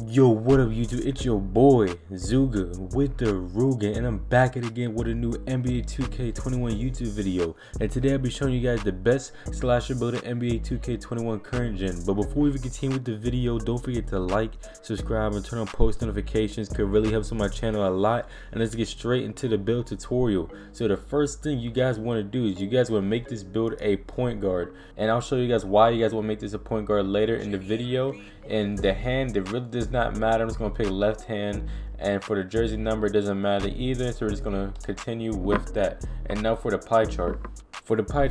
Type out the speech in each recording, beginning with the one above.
Yo, what up YouTube? It's your boy Zuga with the Rugen, and I'm back at it again with a new NBA 2K21 YouTube video. And today I'll be showing you guys the best slasher build in NBA 2K21 current gen. But before we even continue with the video, don't forget to like, subscribe, and turn on post notifications. Could really help on my channel a lot. And let's get straight into the build tutorial. So the first thing you guys want to do is you guys want to make this build a point guard, and I'll show you guys why you guys want to make this a point guard later in the video. And the hand, it really does not matter. I'm just going to pick left hand, and for the jersey number it doesn't matter either, so we're just going to continue with that. And now for the pie chart. For the pie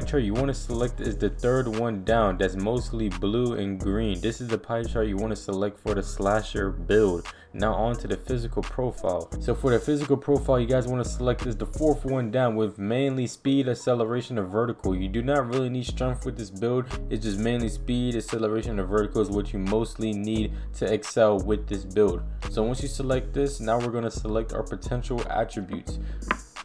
chart you want to select is the third one down, that's mostly blue and green. This is the pie chart you want to select for the slasher build. Now on to the physical profile. So for the physical profile, you guys want to select is the fourth one down with mainly speed, acceleration, and vertical. You do not really need strength with this build. It's just mainly speed, acceleration, and vertical is what you mostly need to excel with this build. So once you select this, now we're going to select our potential attributes.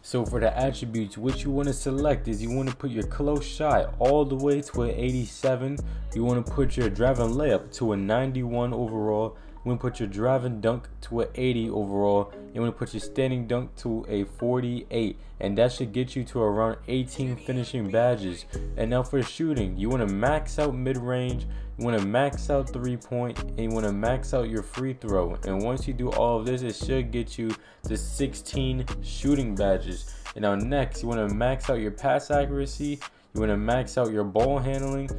So for the attributes, what you want to select is you want to put your close shot all the way to an 87. You want to put your driving layup to a 91 overall. You want to put your driving dunk to an 80 overall. You want to put your standing dunk to a 48, and that should get you to around 18 finishing badges. And now for the shooting, you want to max out mid-range, you want to max out 3-point, and you want to max out your free throw. And once you do all of this, it should get you to 16 shooting badges. And now next, you want to max out your pass accuracy, you want to max out your ball handling,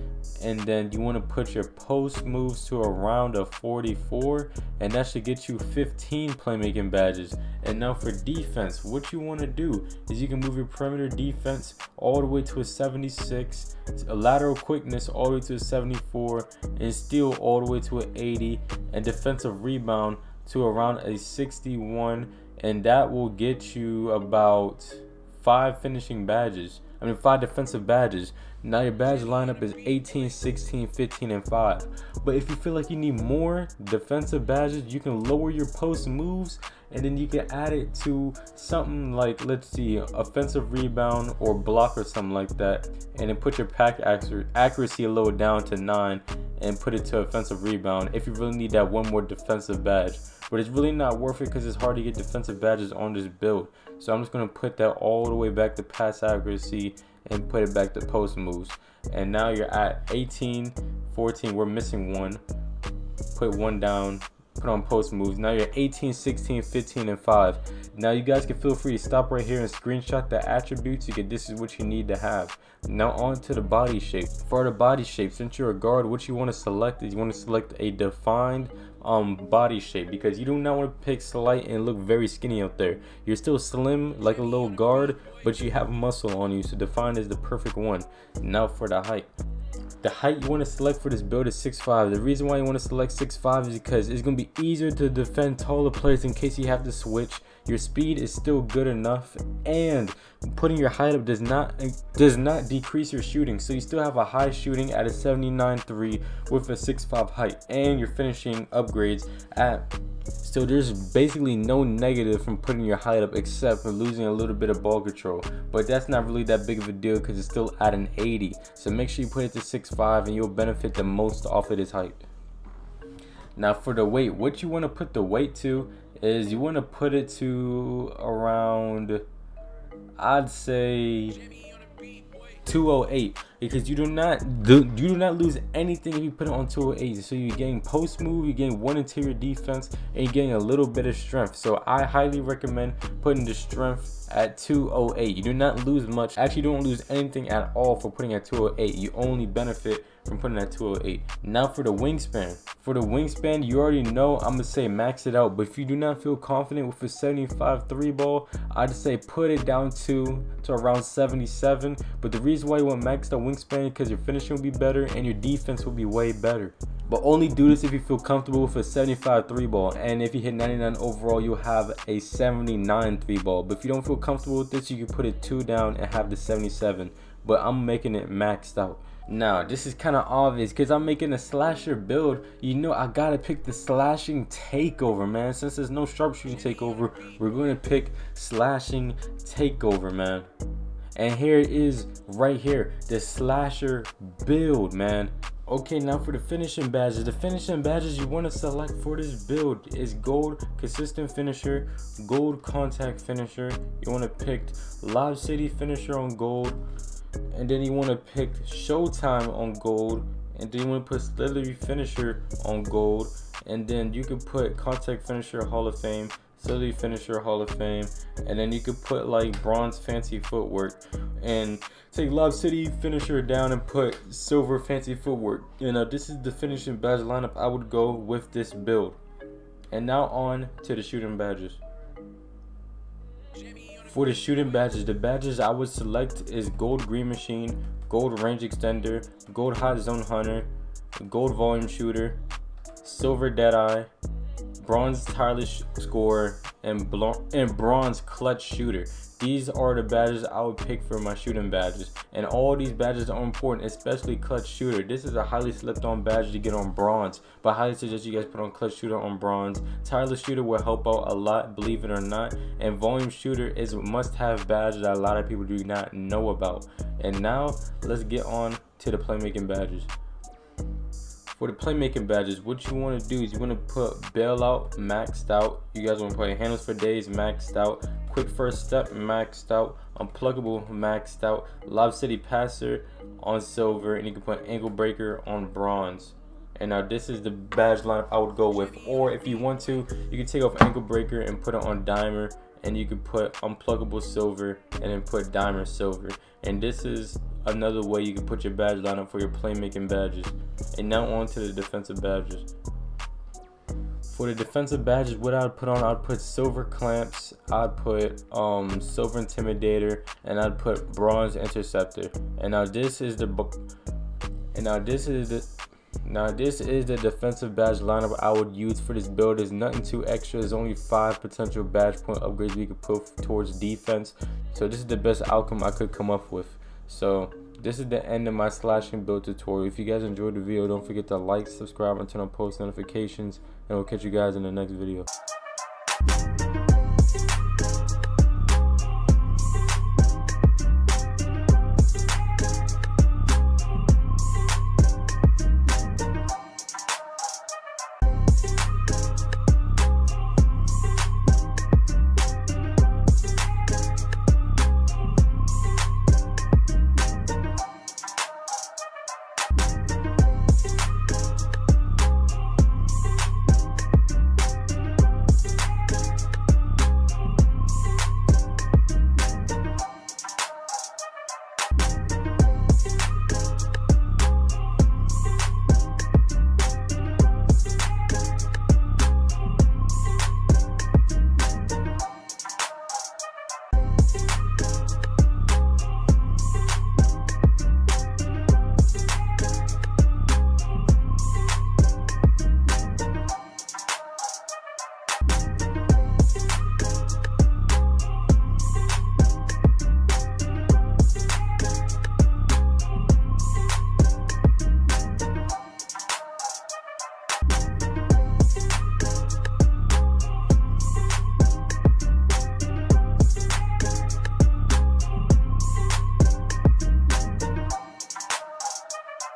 and then you want to put your post moves to around a 44, and that should get you 15 playmaking badges. And now for defense, what you want to do is you can move your perimeter defense all the way to a 76, a lateral quickness all the way to a 74, and steal all the way to an 80, and defensive rebound to around a 61, and that will get you about 5 finishing badges. 5 defensive badges. Now your badge lineup is 18, 16, 15, and 5. But if you feel like you need more defensive badges, you can lower your post moves, and then you can add it to something like, let's see, offensive rebound or block or something like that, and then put your pack accuracy a little down to 9 and put it to offensive rebound if you really need that one more defensive badge. But it's really not worth it because it's hard to get defensive badges on this build. So I'm just going to put that all the way back to pass accuracy and put it back to post moves. And now you're at 18, 14, we're missing one. Put one down, put on post moves. Now you're 18, 16, 15, and 5. Now you guys can feel free to stop right here and screenshot the attributes. This is what you need to have. Now on to the body shape. For the body shape, since you're a guard, what you want to select is you want to select a defined body shape, because you do not want to pick slight and look very skinny out there. You're still slim like a little guard, but you have muscle on you, so defined is the perfect one. Now for the height. The height you want to select for this build is 6'5". The reason why you want to select 6'5" is because it's going to be easier to defend taller players in case you have to switch. Your speed is still good enough, and putting your height up does not decrease your shooting. So you still have a high shooting at a 79.3 with a 6'5" height, and your finishing upgrades at. So there's basically no negative from putting your height up except for losing a little bit of ball control. But that's not really that big of a deal because it's still at an 80. So make sure you put it to 6'5", and you'll benefit the most off of this height. Now for the weight, what you want to put the weight to is you want to put it to around, I'd say 208, because you do not lose anything if you put it on 208. So you're getting post move, you're getting one interior defense, and you're getting a little bit of strength. So I highly recommend putting the strength at 208. You do not lose much. Actually, you don't lose anything at all for putting at 208. You only benefit from putting at 208. Now for the wingspan. For the wingspan, you already know I'm gonna say max it out, but if you do not feel confident with a 75 3 ball, I'd say put it down to around 77. But the reason why you want maxed out wingspan is because your finishing will be better and your defense will be way better. But only do this if you feel comfortable with a 75 3 ball, and if you hit 99 overall, you'll have a 79 3 ball. But if you don't feel comfortable with this, you can put it 2 down and have the 77. But I'm making it maxed out. Now this is kind of obvious because I'm making a slasher build. You know I gotta pick the slashing takeover, man. Since there's no sharpshooting takeover, we're going to pick slashing takeover, man. And here it is right here, the slasher build, man. Okay, now for the finishing badges. The finishing badges you want to select for this build is gold consistent finisher, gold contact finisher. You want to pick Lob City finisher on gold, and then you want to pick Showtime on gold, and then you want to put Slithery finisher on gold, and then you can put contact finisher Hall of Fame, Slithery finisher Hall of Fame, and then you could put like bronze fancy footwork, and take Lob City finisher down and put silver fancy footwork. This is the finishing badge lineup I would go with this build. And now on to the shooting badges. For the shooting badges, the badges I would select is gold green machine, gold range extender, gold hot zone hunter, gold volume shooter, silver deadeye, bronze tireless scorer, and bronze clutch shooter. These are the badges I would pick for my shooting badges, and all these badges are important, especially clutch shooter. This is a highly slept on badge to get on bronze, but I highly suggest you guys put on clutch shooter on bronze. Tireless shooter will help out a lot, believe it or not, and volume shooter is a must-have badge that a lot of people do not know about. And now let's get on to the playmaking badges. For the playmaking badges, what you want to do is you want to put bailout maxed out. You guys want to put handles for days maxed out, quick first step maxed out, unpluggable maxed out, Lob City passer on silver, and you can put ankle breaker on bronze. And now this is the badge lineup I would go with. Or if you want to, you can take off ankle breaker and put it on dimer, and you can put unpluggable silver and then put dimer silver. And this is another way you can put your badge lineup for your playmaking badges. And now on to the defensive badges. For the defensive badges, what I'd put on, I'd put silver clamps, I'd put silver intimidator, and I'd put bronze interceptor. And now this is the defensive badge lineup I would use for this build. There's nothing too extra. There's only 5 potential badge point upgrades we could put towards defense. So this is the best outcome I could come up with. So this is the end of my slashing build tutorial. If you guys enjoyed the video, don't forget to like, subscribe, and turn on post notifications. And we'll catch you guys in the next video.